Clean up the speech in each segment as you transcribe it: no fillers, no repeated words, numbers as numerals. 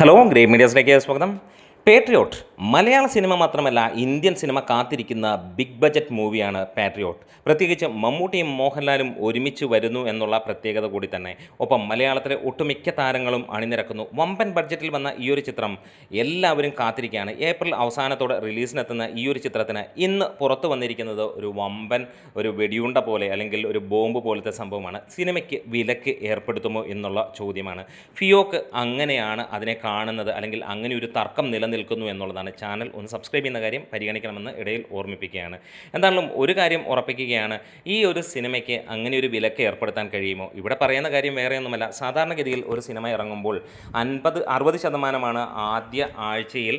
Hello grey മീഡിയസിലേക്ക് സ്വാഗതം. Patriot മലയാള cinema മാത്രമല്ല Indian cinema കാത്തിരിക്കുന്ന ബിഗ് ബജറ്റ് മൂവിയാണ് പാട്രിയോട്ട്. പ്രത്യേകിച്ച് മമ്മൂട്ടിയും മോഹൻലാലും ഒരുമിച്ച് വരുന്നു എന്നുള്ള പ്രത്യേകത കൂടി തന്നെ. ഒപ്പം മലയാളത്തിലെ ഒട്ടുമിക്ക താരങ്ങളും അണിനിരക്കുന്നു. വമ്പൻ ബഡ്ജറ്റിൽ വന്ന ഈ ഒരു ചിത്രം എല്ലാവരും കാത്തിരിക്കുകയാണ്. ഏപ്രിൽ അവസാനത്തോടെ റിലീസിനെത്തുന്ന ഈ ഒരു ചിത്രത്തിന് ഇന്ന് പുറത്തു വന്നിരിക്കുന്നത് ഒരു വമ്പൻ ഒരു വെടിയുണ്ട പോലെ അല്ലെങ്കിൽ ഒരു ബോംബ് പോലത്തെ സംഭവമാണ്. സിനിമയ്ക്ക് വിലക്ക് ഏർപ്പെടുത്തുമോ എന്നുള്ള ചോദ്യമാണ്. ഫിയോക്ക് അങ്ങനെയാണ് അതിനെ കാണുന്നത്, അല്ലെങ്കിൽ അങ്ങനെ ഒരു തർക്കം നിലനിൽക്കുന്നു എന്നുള്ളതാണ്. ചാനൽ ഒന്ന് സബ്സ്ക്രൈബ് ചെയ്യുന്ന കാര്യം പരിഗണിക്കണമെന്ന് ഇടയിൽ ഓർമ്മിപ്പിക്കുകയാണ്. എന്തായാലും ഒരു കാര്യം ഉറപ്പിക്കുകയാണ്, ഈ ഒരു സിനിമയ്ക്ക് അങ്ങനെ ഒരു വിലക്ക് ഏർപ്പെടുത്താൻ കഴിയുമോ? ഇവിടെ പറയുന്ന കാര്യം വേറെയൊന്നുമല്ല. സാധാരണഗതിയിൽ ഒരു സിനിമ ഇറങ്ങുമ്പോൾ 60% ആദ്യ ആഴ്ചയിൽ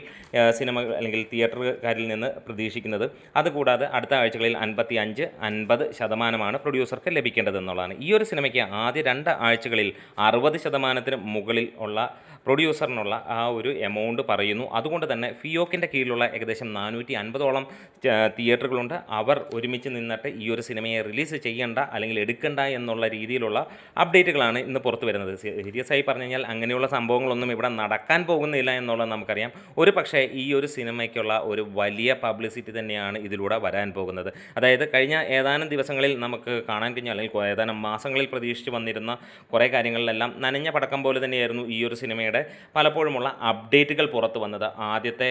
സിനിമ അല്ലെങ്കിൽ തിയേറ്ററുകാരിൽ നിന്ന് പ്രതീക്ഷിക്കുന്നത്. അതുകൂടാതെ അടുത്ത ആഴ്ചകളിൽ 55-50% പ്രൊഡ്യൂസർക്ക് ലഭിക്കേണ്ടതെന്നുള്ളതാണ്. ഈ ഒരു സിനിമയ്ക്ക് ആദ്യ 2 ആഴ്ചകളിൽ 60% മുകളിൽ ഉള്ള പ്രൊഡ്യൂസറിനുള്ള ആ ഒരു എമൗണ്ട് പറയുന്നു. അതുകൊണ്ട് തന്നെ ഫിയോക്കിൻ്റെ കീഴിലുള്ള ഏകദേശം 450ഓളം തിയേറ്ററുകളുണ്ട്. അവർ ഒരുമിച്ച് നിന്നിട്ട് ഈ ഒരു സിനിമയെ റിലീസ് ചെയ്യണ്ട അല്ലെങ്കിൽ എടുക്കണ്ട എന്നുള്ള രീതിയിലുള്ള അപ്ഡേറ്റുകളാണ് ഇന്ന് പുറത്തു വരുന്നത്. സീരിയസ് ആയി പറഞ്ഞു കഴിഞ്ഞാൽ അങ്ങനെയുള്ള സംഭവങ്ങളൊന്നും ഇവിടെ നടക്കാൻ പോകുന്നില്ല എന്നുള്ളത് നമുക്കറിയാം. ഒരു പക്ഷേ ഈ ഒരു സിനിമയ്ക്കുള്ള ഒരു വലിയ പബ്ലിസിറ്റി തന്നെയാണ് ഇതിലൂടെ വരാൻ പോകുന്നത്. അതായത് കഴിഞ്ഞ ഏതാനും ദിവസങ്ങളിൽ നമുക്ക് കാണാൻ കഴിഞ്ഞ, അല്ലെങ്കിൽ ഏതാനും മാസങ്ങളിൽ പ്രതീക്ഷിച്ച് വന്നിരുന്ന കുറേ കാര്യങ്ങളിലെല്ലാം നനഞ്ഞ പടക്കം പോലെ തന്നെയായിരുന്നു ഈ ഒരു സിനിമയുടെ പലപ്പോഴുമുള്ള അപ്ഡേറ്റുകൾ പുറത്തു വന്നത്. ആദ്യത്തെ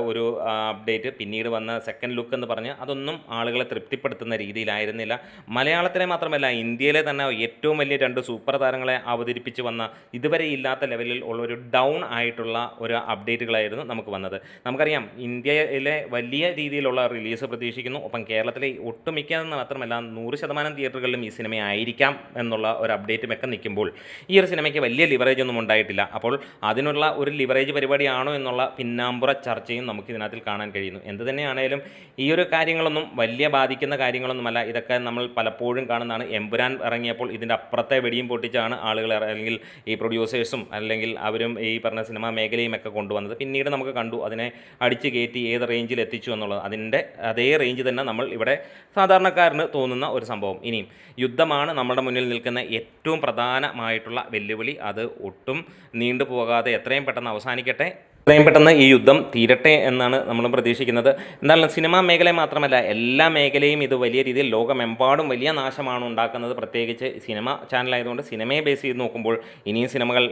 ഒരു അപ്ഡേറ്റ്, പിന്നീട് വന്ന സെക്കൻഡ് ലുക്ക് എന്ന് പറഞ്ഞ് അതൊന്നും ആളുകളെ തൃപ്തിപ്പെടുത്തുന്ന രീതിയിലായിരുന്നില്ല. മലയാളത്തിലെ മാത്രമല്ല ഇന്ത്യയിലെ തന്നെ ഏറ്റവും വലിയ 2 സൂപ്പർ താരങ്ങളെ അവതരിപ്പിച്ച് വന്ന ഇതുവരെ ഇല്ലാത്ത ലെവലിൽ ഉള്ളൊരു ഡൗൺ ആയിട്ടുള്ള ഒരു അപ്ഡേറ്റുകളായിരുന്നു നമുക്ക് വന്നത്. നമുക്കറിയാം ഇന്ത്യയിലെ വലിയ രീതിയിലുള്ള റിലീസ് പ്രതീക്ഷിക്കുന്നു. ഒപ്പം കേരളത്തിലെ ഒട്ടുമിക്കതെന്ന് മാത്രമല്ല 100% തിയേറ്ററുകളിലും ഈ സിനിമ ആയിരിക്കാം എന്നുള്ള ഒരു അപ്ഡേറ്റുമൊക്കെ നിൽക്കുമ്പോൾ ഈ ഒരു സിനിമയ്ക്ക് വലിയ ലിവറേജ് ഒന്നും ഉണ്ടായിട്ടില്ല. അപ്പോൾ അതിനുള്ള ഒരു ലിവറേജ് പരിപാടിയാണോ എന്നുള്ള പിന്നാമ്പുറ ചർച്ചയും നമുക്ക് ഇതിനകത്തിൽ കാണാൻ കഴിയുന്നു. എന്ത് തന്നെയാണേലും ഈ ഒരു കാര്യങ്ങളൊന്നും വലിയ ബാധിക്കുന്ന കാര്യങ്ങളൊന്നുമല്ല. ഇതൊക്കെ നമ്മൾ പലപ്പോഴും കാണുന്നതാണ്. എമ്പുരാൻ ഇറങ്ങിയപ്പോൾ ഇതിൻ്റെ അപ്പുറത്തെ വെടിയും പൊട്ടിച്ചാണ് ആളുകൾ, അല്ലെങ്കിൽ ഈ പ്രൊഡ്യൂസേഴ്സും അല്ലെങ്കിൽ അവരും ഈ പറഞ്ഞ സിനിമാ മേഖലയും ഒക്കെ കൊണ്ടുവന്നത്. പിന്നീട് നമുക്ക് കണ്ടു അതിനെ അടിച്ച് കയറ്റി ഏത് റേഞ്ചിൽ എത്തിച്ചു എന്നുള്ളത്. അതിൻ്റെ അതേ റേഞ്ച് തന്നെ നമ്മൾ ഇവിടെ സാധാരണക്കാരന് തോന്നുന്ന ഒരു സംഭവം. ഇനിയും യുദ്ധമാണ് നമ്മുടെ മുന്നിൽ നിൽക്കുന്ന ഏറ്റവും പ്രധാനമായിട്ടുള്ള വെല്ലുവിളി. അത് ഒട്ടും നീണ്ടുപോകാതെ എത്രയും പെട്ടെന്ന് അവസാനിക്കട്ടെ, എത്രയും പെട്ടെന്ന് ഈ യുദ്ധം തീരട്ടെ എന്നാണ് നമ്മൾ പ്രതീക്ഷിക്കുന്നത്. എന്തായാലും സിനിമാ മേഖല മാത്രമല്ല എല്ലാ മേഖലയും ഇത് വലിയ രീതിയിൽ ലോകമെമ്പാടും വലിയ നാശമാണ് ഉണ്ടാക്കുന്നത്. പ്രത്യേകിച്ച് സിനിമ ചാനലായതുകൊണ്ട് സിനിമയെ ബേസ് ചെയ്ത് നോക്കുമ്പോൾ ഇനിയും സിനിമകൾ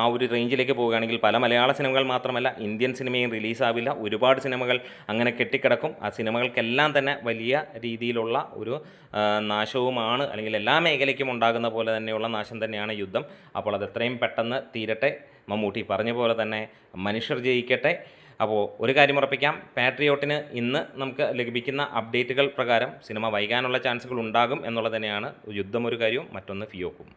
ആ ഒരു റേഞ്ചിലേക്ക് പോവുകയാണെങ്കിൽ പല മലയാള സിനിമകൾ മാത്രമല്ല ഇന്ത്യൻ സിനിമയും റിലീസാവില്ല. ഒരുപാട് സിനിമകൾ അങ്ങനെ കെട്ടിക്കിടക്കും. ആ സിനിമകൾക്കെല്ലാം തന്നെ വലിയ രീതിയിലുള്ള ഒരു നാശവുമാണ്, അല്ലെങ്കിൽ എല്ലാ മേഖലയ്ക്കും ഉണ്ടാകുന്ന പോലെ തന്നെയുള്ള നാശം തന്നെയാണ് യുദ്ധം. അപ്പോൾ അത് എത്രയും പെട്ടെന്ന് തീരട്ടെ. മമ്മൂട്ടി പറഞ്ഞ പോലെ തന്നെ മനുഷ്യർ ജയിക്കട്ടെ. അപ്പോൾ ഒരു കാര്യം ഉറപ്പിക്കാം, പാട്രിയോട്ടിന് ഇന്ന് നമുക്ക് ലഭിക്കുന്ന അപ്ഡേറ്റുകൾ പ്രകാരം സിനിമ വൈകാനുള്ള ചാൻസുകൾ ഉണ്ടാകും എന്നുള്ളത് തന്നെയാണ്. യുദ്ധം ഒരു കാര്യവും, മറ്റൊന്ന് ഫിയോക്കും.